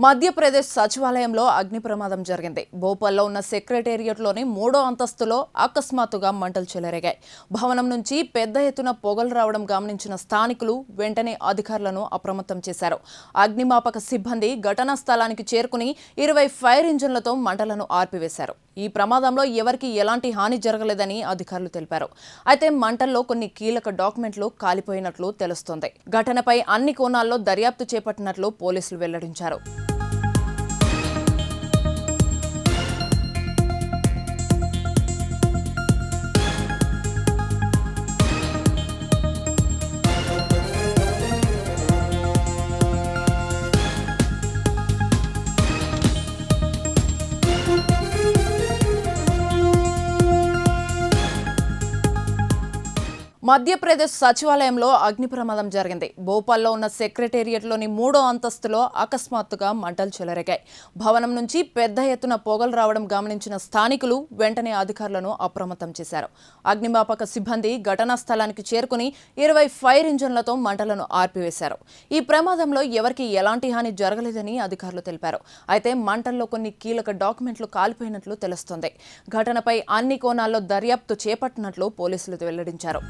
మధ్యప్రదేశ్ సచివాలయంలో అగ్ని ప్రమాదం జరిగింది. భోపాల్లో ఉన్న సెక్రటేరియట్లోని 3వ అంతస్తులో అకస్మాత్తుగా మంటలు చెలరేగాయి. భవనం నుంచి పెద్ద ఎత్తున పొగలు రావడం గమనించిన స్థానికులు వెంటనే అధికారులను అప్రమత్తం చేశారు. అగ్నిమాపక సిబ్బంది ఘటనా స్థలానికి చేరుకుని 20 ఫైర్ ఇంజిన్లతో మంటలను ఆర్పివేశారు. ఈ ప్రమాదంలో ఎవరికీ ఎలాంటి హాని జరగలేదని అధికారులు తెలిపారు. అయితే మంటల్లో కొన్ని కీలక డాక్యుమెంట్లు కాలిపోయినట్లు తెలుస్తోంది. ఘటనపై అన్ని కోణాల్లో దర్యాప్తు చేపట్టినట్లు పోలీసులు వెల్లడించారు. మధ్యప్రదేశ్ సచివాలయంలో అగ్ని ప్రమాదం జరిగింది. భోపాల్లో ఉన్న సెక్రటేరియట్లోని 3వ అంతస్తులో అకస్మాత్తుగా మంటలు చెలరేగాయి. భవనం నుంచి పెద్ద ఎత్తున పొగలు రావడం గమనించిన స్థానికులు వెంటనే అధికారులను అప్రమత్తం చేశారు. అగ్నిమాపక సిబ్బంది ఘటనా స్థలానికి చేరుకుని 20 ఫైర్ ఇంజిన్లతో మంటలను ఆర్పివేశారు. ఈ ప్రమాదంలో ఎవరికీ ఎలాంటి హాని జరగలేదని అధికారులు తెలిపారు. అయితే మంటల్లో కొన్ని కీలక డాక్యుమెంట్లు కాలిపోయినట్లు తెలుస్తోంది. ఘటనపై అన్ని కోణాల్లో దర్యాప్తు చేపట్టినట్లు పోలీసులు వెల్లడించారు.